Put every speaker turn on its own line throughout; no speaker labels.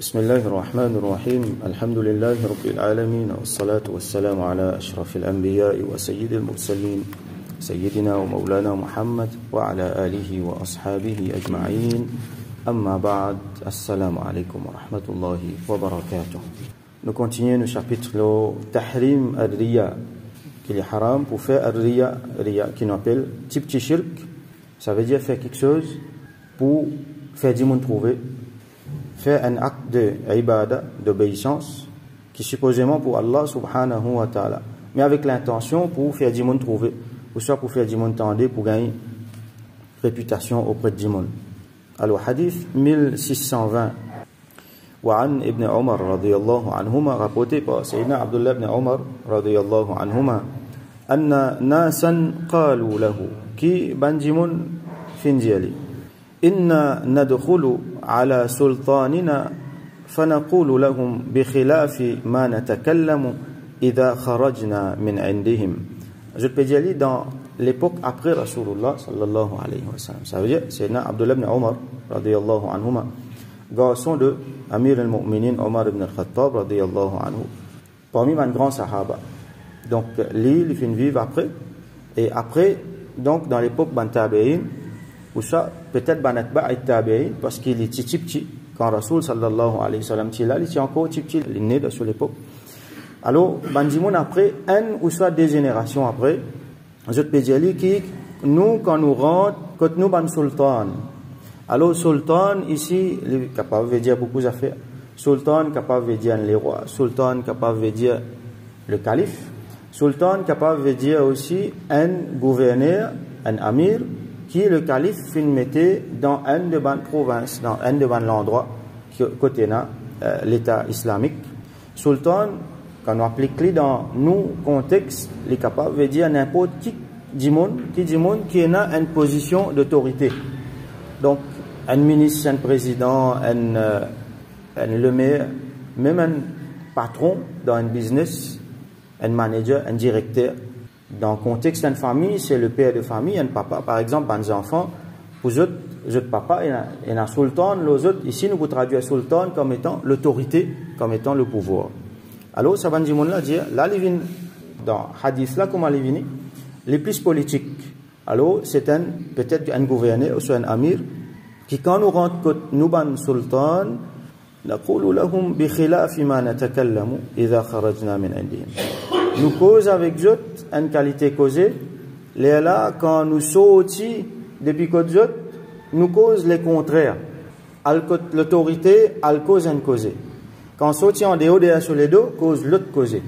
بسم الله الرحمن الرحيم الحمد لله رب العالمين والصلاة والسلام على أشرف الأنبياء وسيد المرسلين سيدنا ومولانا محمد وعلى آله وأصحابه أجمعين أما بعد السلام عليكم ورحمة الله وبركاته. Nous continuons le chapitre le Tahrim al-Riya, qu'il est haram pour faire al-Riya, qui nous appelle petit shirk. Ça veut dire faire quelque chose pour faire du monde trouver, faire un acte de ibadah, d'obéissance, qui supposément pour Allah subhanahu wa ta'ala, mais avec l'intention pour faire du monde trouver, ou soit pour faire du monde tendre, pour gagner réputation auprès du monde. Alors, hadith 1620. وعن ابن عمر رضي الله عنهما rapporté par سيدنا عبد الله بن عمر رضي الله عنهما أن ناسا قالوا له كي بنجمون فنجيلي إنا ندخل على سلطاننا فنقول لهم بخلاف ما نتكلم إذا خرجنا من عندهم. Je peux dire dans l'époque après Rasulullah sallallahu alayhi wa sallam. Ça veut dire Sayyidina Abdullah ibn Omar radiyallahu anhuma, garçon de Amir al-Mu'minin Omar ibn al-Khattab radiyallahu anhu, parmi les grands sahaba. Donc lui il finit vivre après, et après donc dans l'époque ban tabi'in, ou ça peut-être ban atba' tabi'in, parce qu'il est petit quand Rasul sallallahu alayhi wa sallam il est encore petit, il est né de cette époque. Alors bandimoun après un ou soit des générations après, je peux dire qui nous quand nous rentrons, quand nous ban sultan. Alors sultan ici capable de dire beaucoup d'affaires. Sultan capable de dire les rois, sultan capable de dire le calife, sultan capable de dire aussi un gouverneur, un amir, qui le calife fin mettait dans un de ban province, dans un de ban l'endroit côté l'état islamique. Sultan quand on applique dans nos contextes, il est capable de dire n'importe qui du monde qui a une position d'autorité. Donc un ministre, un président, le maire, même un patron dans un business, un manager, un directeur. Dans le contexte d'une famille, c'est le père de famille, un papa. Par exemple, un enfant, pour eux papa, il y a un sultan, les autres, ici, nous traduisons sultan comme étant l'autorité, comme étant le pouvoir. Alors, ça va dire, là, dans hadith, là, comment il vient, les plus politiques. Alors, c'est peut-être un gouverneur, ou soit un amir, qui quand nous rentrons nous ban sultan نقول لهم بخلاف ما نتكلم إذا خرجنا من عندهم. Nous cause avec eux une qualité causée, là quand nous sortis depuis que nous cause les contraires. L'autorité elle cause un causé. Quand sorti en dehors sur les deux cause l'autre causé.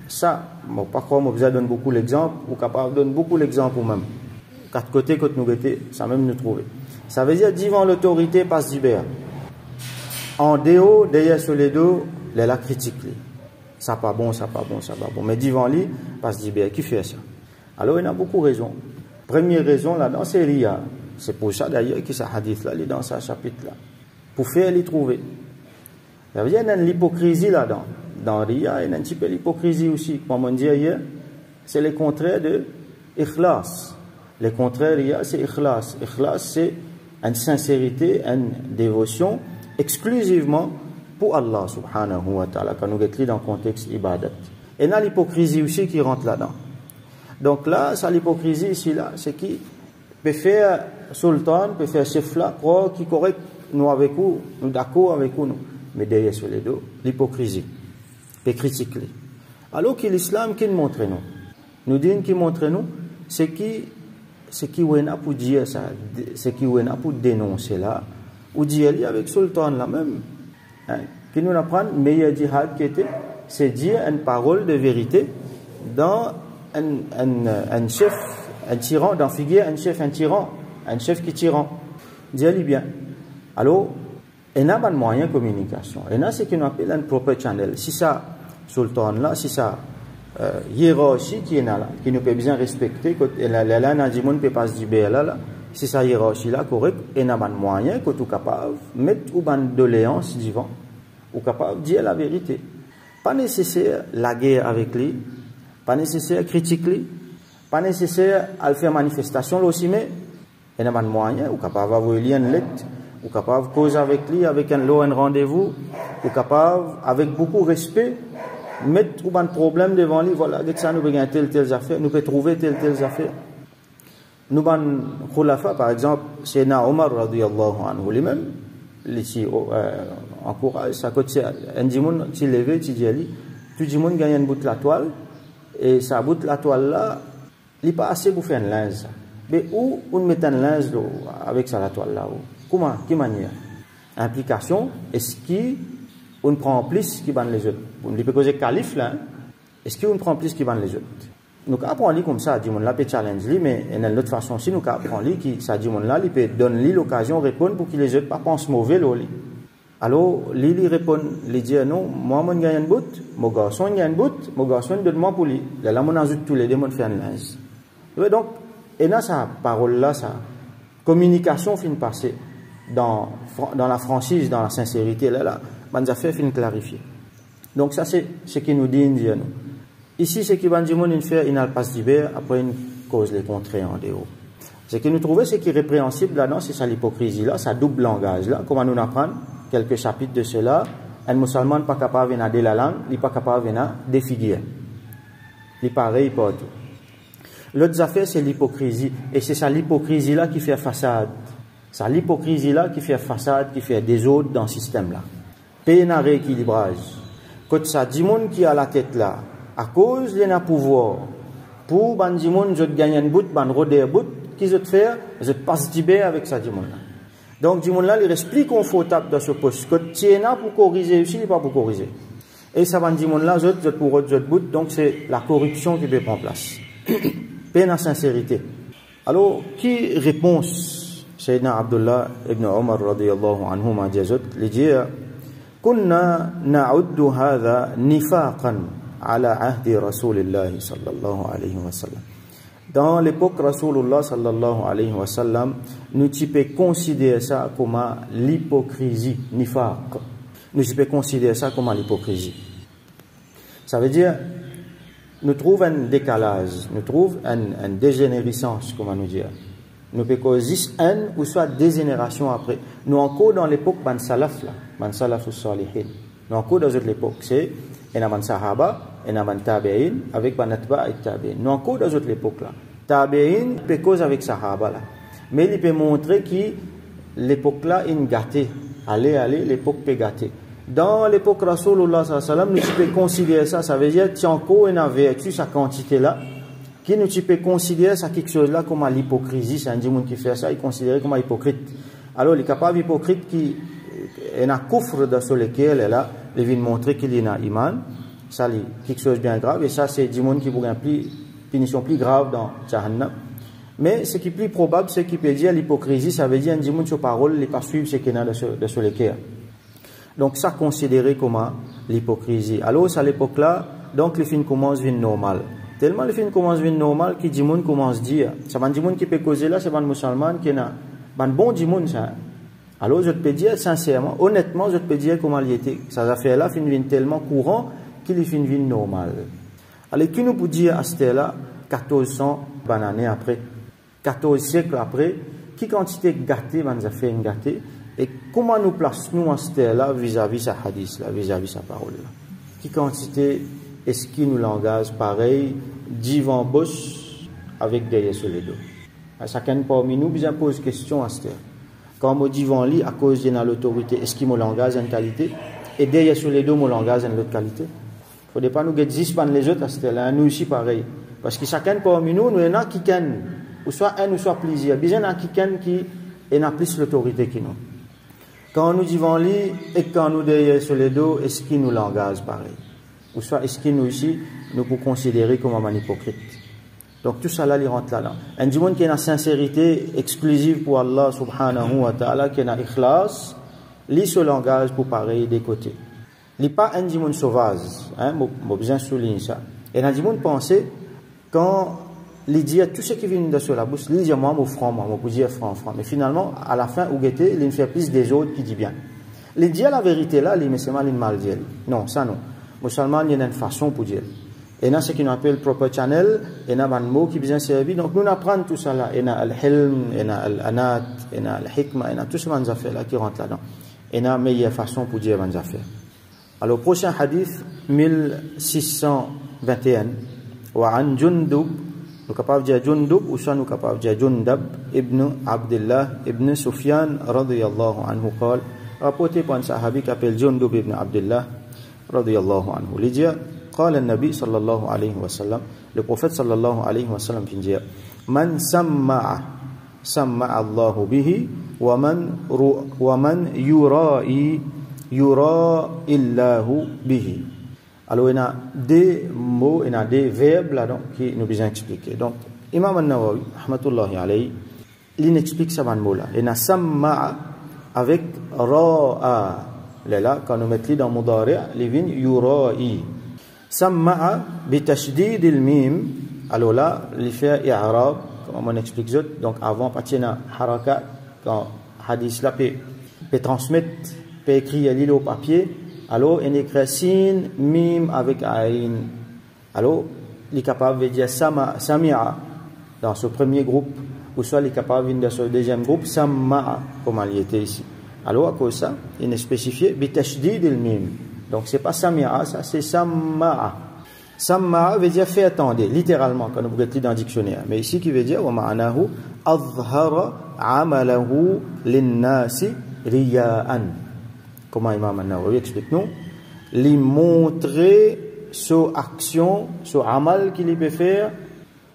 Ça, bon, par contre, je donne beaucoup l'exemple, ou capable donne beaucoup l'exemple même. Quatre côtés que nous étions, ça même nous trouver. Ça veut dire devant l'autorité passe d'Ibéa. En dehors, derrière sur les deux, la critique. Ça pas bon, ça pas bon, ça pas bon. Mais devant lui, passe d'Ibéa. Qui fait ça? Alors il y a beaucoup de raisons. Première raison là-dedans, c'est Ria. C'est pour ça d'ailleurs que ce hadith là, il est dans ce chapitre là. Pour faire les trouver. Ça veut dire qu'il y a l'hypocrisie là-dedans. Dans Ria, il y a un petit peu l'hypocrisie aussi. Comme on dit hier, c'est le contraire de Ikhlas. Le contraire, c'est Ikhlas. Ikhlas, c'est une sincérité, une dévotion exclusivement pour Allah subhanahu wa ta'ala, quand nous écrivons dans le contexte ibadat. Et il y a l'hypocrisie aussi qui rentre là-dedans. Donc là, ça l'hypocrisie ici, là, c'est qui peut faire sultan, peut faire chef là, croire qui correct, nous avec vous, nous d'accord avec vous, nous. Mais derrière sur les deux, l'hypocrisie, peut critiquer. Alors que l'islam, qui nous montre nous dit qui montre nous, c'est qui est pour dire ça, c'est qui est pour dénoncer là, ou dire avec sultan là même, hein, qui nous apprend le meilleur djihad qui était, c'est dire une parole de vérité dans un chef, un tyran, dans figure un chef qui tyran. Dis-lui bien. Alors, il y a un moyen de communication. Il y a ce qu'on appelle un proper channel. Si ça, sultan là, si ça, hiérarchie qui est là, qui nous peut bien respecter, là, ne peut pas se dire là, si ça hiérarchie là correct, il y a un moyen que tu es capable de mettre une doléance devant, ou capable de dire la vérité. Pas nécessaire la guerre avec lui, pas nécessaire critiquer lui, pas nécessaire à faire manifestation là aussi, mais il y a un moyen, ou capable d'avoir une lettre, ou capable de causer avec lui, avec un rendez-vous, ou capable, avec beaucoup de respect, mettre un problème devant lui, voilà, dès que ça nous peut gagner telle affaire, nous peut trouver telle affaire. Nous ban khulafa, par exemple, Sayyidina Omar radiyallahu anhu, lui-même, ici, encourage, ça côté, un dimoun, tu levé, tu dis, tout dimoun gagne un bout de la toile, et ça bout de la toile là, il n'est pas assez pour faire un linge. Mais où on met un linge avec ça la toile là? Comment? Quelle manière? Implication, est-ce qu'on prend plus qui banne les autres? On peut causer calife là, est-ce qu'on prend plus qui banne les autres? Nous apprenons comme ça, dit mon là peut challenge lui, mais d'une autre façon aussi nous apprenons lui qui ça dit mon là, il peut donner l'occasion de répondre pour que les autres pas pensent mauvais là. Alors lui répond, lui dit non, moi mon gagne un bout, mon garçon gagne un bout, mon garçon donne-moi pour lui. Là mon ajoute tous les deux mon fait un linge. Donc et là sa parole là, sa communication fin passer dans la franchise, dans la sincérité là, les affaires fin clarifier. Donc ça c'est ce qui nous dit nous. Ici, c'est qui va dire une faire une alpace d'hiver, après une cause les contraires en dehors. Ce que nous trouvons, c'est qui est répréhensible là-dedans, c'est ça l'hypocrisie là, ça double langage là. Comment nous apprendre quelques chapitres de cela? Un musulman n'est pas capable de dire la langue, il n'est pas capable de défigurer. Il est pareil pour tout. L'autre affaire, c'est l'hypocrisie. Et c'est ça l'hypocrisie là qui fait façade. C'est l'hypocrisie là qui fait façade, qui fait désordre dans le système là. Payer un rééquilibrage. Quand ça dit monde qui a la tête là, à cause de leur pouvoir, pour bandi monde, je gagne un bout, ban roder un bout, qu'ils ont fait, je passe d'hiver avec ça, dimon là. Donc, dimon là, il reste plus confortable dans ce poste. Quand tu es là pour corriger, aussi, il n'est pas pour corriger. Et ça va dire, là, je pour autre bout, donc c'est la corruption qui peut prendre place. Peine à sincérité. Alors, qui réponse, Sayyidina Abdullah ibn Omar radiyallahu anhu m'a dit, il dit, كنا نعد هذا نفاقا على عهد رسول الله صلى الله عليه وسلم. Dans l'époque Rasulullah sallallahu alayhi wa sallam, nous pouvons considérer ça comme l'hypocrisie, nifaq. Nous pouvons considérer ça comme l'hypocrisie. Ça veut dire, nous trouvons un décalage, nous trouvons une dégénérescence, comment nous dire. Nous pouvons causer un ou soit des générations après. Nous encore dans l'époque ban salaf là, ban salaf salihin. Nous encore dans l'époque, c'est un sahaba, un tabi'in avec ban atba et tabi'in. Nous encore dans l'époque là. Tabi'in peut causer avec sahaba là. Mais il peut montrer que l'époque là est gâtée. Allez, l'époque peut gâter. Dans l'époque Rasulullah sallallahu alayhi wa sallam, nous pouvons considérer ça, ça veut dire qu'il y a encore une vertu, sa quantité là. Qui nous peut considérer ça quelque chose là comme l'hypocrisie, c'est un démon qui fait ça, il est considéré comme hypocrite. Alors, il est capable hypocrite qui est un coffre dans ce lequel elle là, il vient montrer qu'il est un iman, ça c'est quelque chose de bien grave, et ça c'est un démon qui pourrait une punition plus grave dans Jahannam. Mais ce qui est plus probable, c'est qu'il peut dire l'hypocrisie, ça veut dire un démon sur parole, il ne pas suivre ce qu'il y a dans ce lequel. Donc, ça considéré comme l'hypocrisie. Alors, à l'époque là, donc les films commencent à venir normal. Tellement les films commencent à venir normal que Dimoun commence à dire, c'est un Dimoun qui peut causer là, c'est un musulman qui est un bon Dimoun ça. Alors je peux dire sincèrement, honnêtement, je peux dire comment il était. Ces affaires-là finissent tellement courant qu'il finit venir normal. Alors qui nous peut dire à ce là 1400 années après, 14 siècles après, qui quantité gâtée, ben ça fait une gâtée, et comment nous plaçons à ce là vis-à-vis sa hadith là, vis-à-vis sa parole là. Qui quantité est-ce qu'il nous langage pareil, divan boss avec derrière sur les dos. Chacun parmi nous bien pose question à ce terre. Quand mon divan lit à cause de l'autorité, est-ce qu'il me langage une qualité et derrière sur les dos mon langage une autre qualité. Il ne faudrait pas nous get 10 les autres à ce terre. Nous aussi pareil. Parce que chacun parmi nous, nous en a qui ken, ou soit un ou soit plaisir. Bien un qui ken qui a plus l'autorité que nous. Quand nous divan lit et quand nous derrière sur les dos, est-ce qu'il nous langage pareil? Ou soit est-ce que nous ici, nous pouvons considérer comme un hypocrite. Donc tout ça là, il rentre là-dedans. Un monde qui a une sincérité exclusive pour Allah subhanahu wa ta'ala, qui a un ikhlas, lit ce langage pour pareil des côtés. Il n'est pas un monde sauvage, hein, j'ai besoin de souligner ça. Et un monde pensé, quand il dit tout ce qui vient de la bouche, il dit moi, mon franc, moi, mon dire franc. Mais finalement, à la fin, où guetter, il fait plus des autres qui dit bien. Il dit la vérité là, mais c'est mal, il mal dit. Non, ça non. Musulman, il y a une façon pour dire. Et là, ce qu'on appelle proper channel, il y a un mot qui vient servir. Donc, nous apprenons tout ça là. Il y a al-hilm, il y a al-anat, il y a al-hikma, il y a tout ce qu'on a fait là qui rentre là-dedans. Il y a une meilleure façon pour dire ce qu'on a fait. Alors, prochain hadith, 1621. Wa an Jundub, nous capables de dire Jundub, ou soit nous capables de dire Jundab, ibn Abdullah, ibn Sufyan, radiyallahu anhu, قال, rapporté par un sahabi qui s'appelle Jundub ibn Abdullah, radiyallahu anhu. Il dit, قال النبي صلى الله عليه وسلم, le prophète صلى الله عليه وسلم qui dit, Man samma'a, samma'a Allahu bihi, wa man yura'i, yura'illahu bihi. Alors, il y a des mots, il y a des verbes là qui nous besoin expliquer. Donc, Imam An-Nawawi, rahmatullahi alayhi, il explique ça dans le mot là. Il y a samma'a avec ra'a. Là, quand nous mettons dans mudari', il vient yura'i. Samma'a bitashdid al-mim. Alors là, il fait i'rab, comme on explique ça. Donc, avant, partir dans haraka, quand hadith là peut transmettre, peut écrire l'île au papier. Alors, il écrit sin, mim avec aïn. Alors, il est capable de dire sami'a dans ce premier groupe, ou soit il est capable de dire dans ce deuxième groupe, samma'a, comme il était ici. Alors, à cause de ça, il est spécifié, bitashdid al-mim. Donc, c'est pas sami'a, ça, c'est samma'a. Samma'a veut dire fait attendre, littéralement, quand nous regardons dans le dictionnaire. Mais ici, qui veut dire, wa ma'anahu, azhara amalahu linnasi riya'an. Comment Imam An-Nawawi explique-nous? Lui montrer son action, son amal qu'il peut faire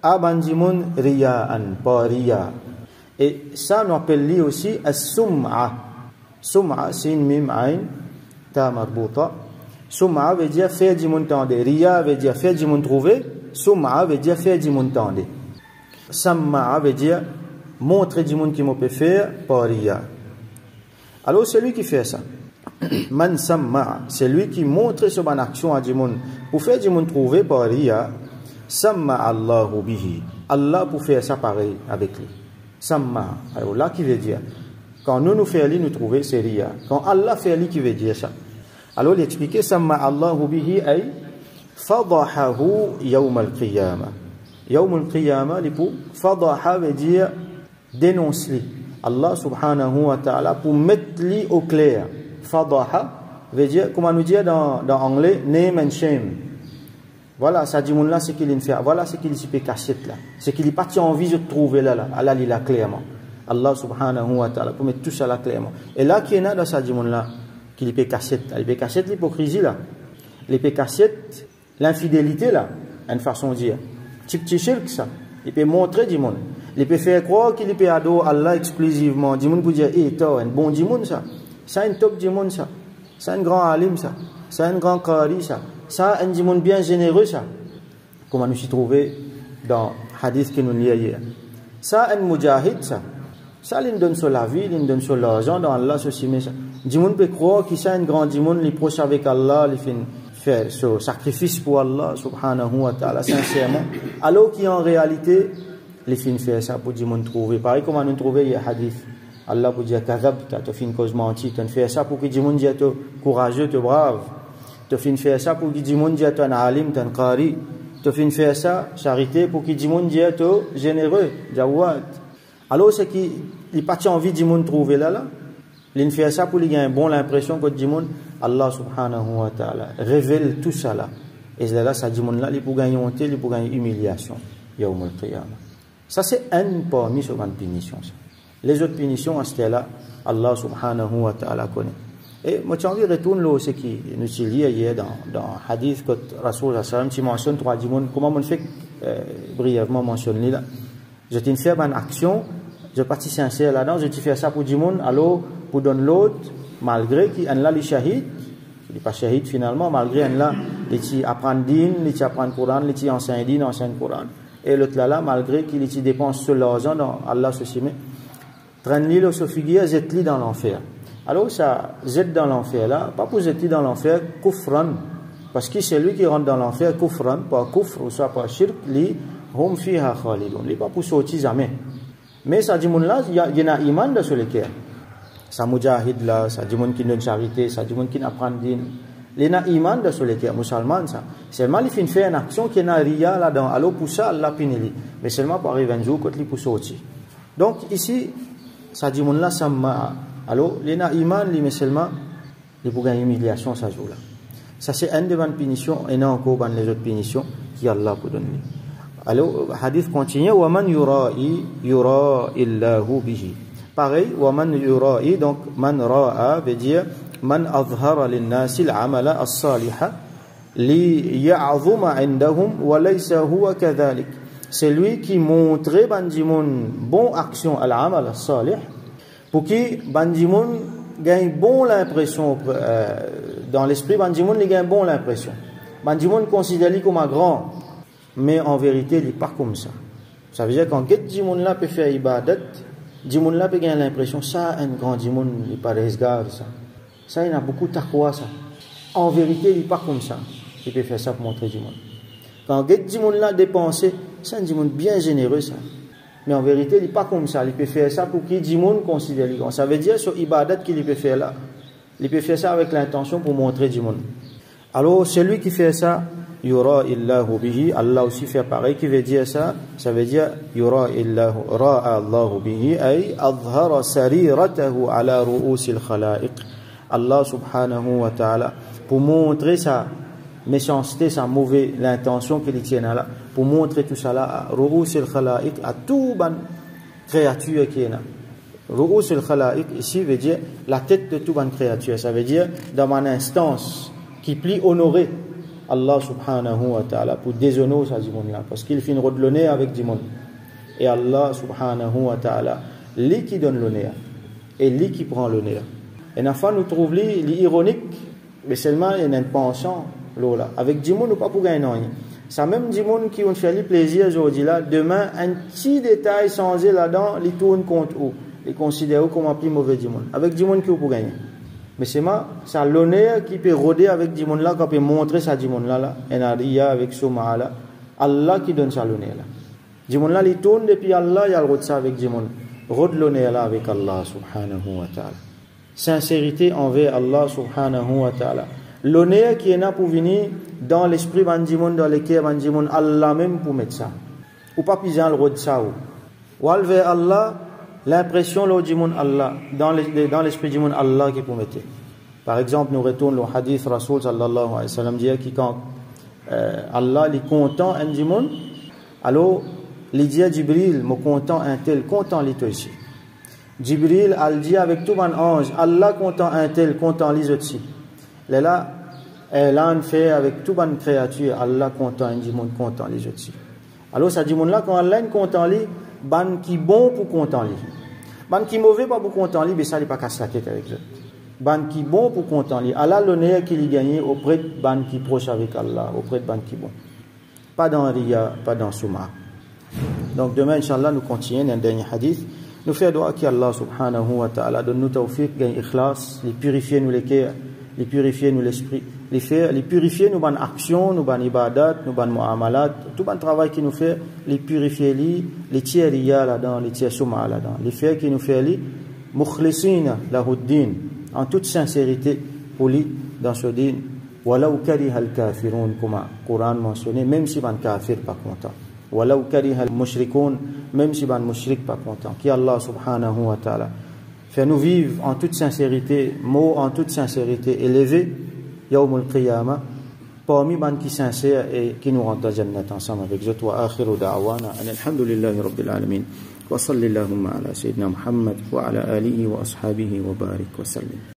à bandimoun riya'an, pas riya. Et ça, nous appelle aussi as-sum'a. Sum'a, c'est une mim ayn, ta marbouta. Sum'a veut dire faire du monde tendre. Riya veut dire faire du monde trouver. Sum'a veut dire faire du monde tendre. Samma'a veut dire montrer du monde qui peut faire, pas riya. Alors, c'est lui qui fait ça. Man samma'a, c'est lui qui montre son bonne action à du monde pour faire du monde trouver par riya. Samma'a Allahu bihi, Allah pour faire ça pareil avec lui. Samma'a, alors là qui veut dire quand nous faisons lui nous trouver c'est riya, quand Allah fait lui qui veut dire ça. Alors il explique samma'a Allahu bihi ay fadahahu yawm al-qiyamah. Yawm al-qiyamah li pour fadaha veut dire dénonce lui Allah subhanahu wa ta'ala pour mettre lui au clair. Fadaha veut dire, comment nous dire dans anglais, name and shame. Voilà, ça dit, là, c'est qu'il fait. Voilà, c'est qu'il s'y peut cacher là. C'est qu'il n'est pas envie de trouver là. Allah, il a clairement. Allah subhanahu wa ta'ala, pour mettre tout ça là clairement. Et là, qui est là dans ça dit, là, qu'il peut cacher. Il peut cacher l'hypocrisie là. Il peut cacher l'infidélité là. Une façon de dire. Petit shirk ça. Il peut montrer du monde. Il peut faire croire qu'il peut adorer Allah exclusivement. Du monde pour dire, eh, toi, un bon du monde ça. Ça un top du monde ça. Ça un grand alim ça. Ça un grand qari ça. Ça un du monde bien généreux ça. Comme on nous s'y trouvait dans hadith que nous lions hier. Ça un mujahid ça. Ça il donne sur la vie, il donne sur l'argent dans Allah ceci mais ça. Du monde peut croire qu'il ça un grand du monde, il proche avec Allah, il fait ce sacrifice pour Allah subhanahu wa ta'ala sincèrement. Alors qu'en réalité, il fait ça pour du monde trouver. Pareil comme on nous trouvait hier hadith. Allah pour dire kazab, tu as fait une cause mentie, tu as fait ça pour que du monde dise tu courageux, tu brave. Tu as fait ça pour que du monde dise tu un alim, tu un qari. Tu as fait ça charité pour que du monde dise tu généreux, jawad. Alors c'est qu'il n'a pas envie du monde trouver là. Il fait ça pour lui gagner bon l'impression que du monde Allah subhanahu wa ta'ala révèle tout ça là. Et là ça du monde là il pour gagner honte, il pour gagner humiliation. Yawm al-qiyamah. Ça c'est un parmi ces grandes punitions. Les autres punitions, à ce là Allah subhanahu wa ta'ala connaît. Et moi, j'ai envie de retourner là, ce qui nous est lié hier dans hadith que Rasul sallam qui mentionne trois dimons. Comment on fait brièvement mentionner là. Je t'ai fait une action, je partis sincère là-dedans, je t'ai fait ça pour dimons, alors pour donner l'autre, malgré qu'il en là les shahid, il n'est pas shahid finalement, malgré en là, il apprend din, il apprend le Coran, il enseigne din, enseigne le Coran. Et l'autre là, malgré qu'il dépense sur l'argent dans Allah ceci mais traîne-li le sophigia, zette-li dans l'enfer. Alors ça, zette dans l'enfer là, pas pour zette dans l'enfer, kufran. Parce que c'est lui qui rentre dans l'enfer, kufran, pas kufr, ou soit pas shirk, li, hum fiha khalidun. Li pas pour sortir jamais. Mais ça dit mon là, il y a iman dans ce lequel. Ça mujahid là, ça dit mon qui donne charité, ça dit mon qui apprend din. Il y a iman dans ce lequel, musulman ça. Seulement il fait une action qui n'a rien là-dedans. Alors pour ça, Allah pineli. Mais seulement pour arriver un jour, quand il pour sortir. Donc ici, ça dit mon là samma. Alors les na iman les musulmans les pour gagner humiliation ça jour là. Ça c'est une des bonnes punitions et non encore les autres punitions qui Allah peut donner. Alors, hadith continue, وَمَنْ يُرَائِ اللَّهُ بِهِ. Pareil, وَمَنْ يُرَائِ, donc, man ra'a veut dire, man azhara linnasi al-amala as-saliha li ya'zuma indahum wa laysa huwa kadhalik. C'est lui qui montrait bandimoun bon action à l'amal as-salih pour qui bandimoun gagne bon l'impression dans l'esprit bandimoun il gagne bon l'impression. Bandimoun considère comme un grand, mais en vérité il n'est pas comme ça. Ça veut dire quand Dimoun là peut faire ibadat, Dimoun là peut gagner l'impression ça un grand Dimoun il pas resgard ça. Ça il a beaucoup de taqwa ça. En vérité il n'est pas comme ça. Il peut faire ça pour montrer Dimoun. Quand Dimoun là dépenser, c'est un Dimoun bien généreux ça. Mais en vérité il n'est pas comme ça. Il peut faire ça pour qu'il Dimoun considère. Ça veut dire sur ibadat qu'il peut faire là. Il peut faire ça avec l'intention pour montrer Dimoun. Alors celui qui fait ça, yura illahu bihi, Allah aussi fait pareil, qui veut dire ça, ça veut dire yura illahu, ra'a Allahu bihi, ay adhara sariratahu ala ru'usil khalaiq. Allah subhanahu wa ta'ala, pour montrer sa méchanceté, sa mauvaise l'intention qu'il tient là, pour montrer tout ça là, à ru'usil khalaiq, à tout ban créature qui est là. Ru'usil khalaiq, ici veut dire la tête de tout ban créature, ça veut dire dans mon instance, qui plie honorer Allah subhanahu wa ta'ala pour déshonorer sa Dimoun là parce qu'il finit de l'honneur avec Dimoun et Allah subhanahu wa ta'ala lui qui donne l'honneur et lui qui prend l'honneur et enfin nous trouvons l'ironique mais seulement il y a une penchant là avec Dimoun ou pas pour gagner rien ça même Dimoun qui ont fait le plaisir aujourd'hui là demain un petit détail changé là-dedans il tourne contre eux il considère comme un plus mauvais Dimoun avec Dimoun qui pour gagner. Mais c'est ça l'honneur qui peut rôder avec Dimoun là, qui peut montrer sa Dimoun là, et Naria avec Souma là, Allah qui donne ça l'honneur là. Dimoun là, il tourne depuis Allah, il a le rôde ça avec Dimoun. Rôde l'honneur là avec Allah subhanahu wa ta'ala. Sincérité envers Allah subhanahu wa ta'ala. L'honneur qui est là pour venir dans l'esprit de Dimoun, dans le cœur de Dimoun, Allah même pour mettre ça. Ou pas pigeon le rôde ça ou vers Allah. L'impression là du monde Allah dans l'esprit du monde Allah qui peut mettre. Par exemple, nous retournons le hadith Rasoul sallallahu alayhi wa sallam dit que quand Allah est content un du monde, alors il dit à Jibril, me content un tel, content les toi ici. Jibril a dit avec tout mon ange, Allah content un tel, content les autres ici. Là, elle a fait avec tout mon créature, Allah content un du monde, content les autres ici. Alors ça dit monde là quand Allah est content les ban qui bon pour content lui. Ban qui mauvais pas pour content lui, mais ça il pas casse la tête avec eux. Ban qui bon pour content lui. Allah l'honneur qu'il a gagné auprès de ban qui proche avec Allah, auprès de ban qui bon. Pas dans Riya, pas dans Souma. Donc demain inchallah nous continuons dans un dernier hadith. Nous faisons doa qui Allah subhanahu wa ta'ala donne nous tawfiq, gagne ikhlas, les purifier nous les cœurs, les purifier nous l'esprit, les purifier nous ban action, nous ban ibadat, nous ban muamalat, tout ban travail qui nous fait, les purifier les tiers riya là-dedans, les tiers souma là-dedans, les faire qui nous fait les mukhlisina lahuddin en toute sincérité pour lui dans ce din, walau kariha al-kafirun comme Coran mentionné, même si ban kafir pas content, walau kariha al-mushrikun, même si ban mushrik pas content, qui Allah subhanahu wa ta'ala fait nous vivre en toute sincérité, mots en toute sincérité élevés, Yawmul Qiyamah, parmi les qui sincères et qui nous rentrent dans Jannat ensemble avec eux. Wa akhiru da'wana, alhamdulillahi rabbil alamin, wa sallallahu ala sayyidina Muhammad wa ala alihi wa ashabihi wa barik wa sallim.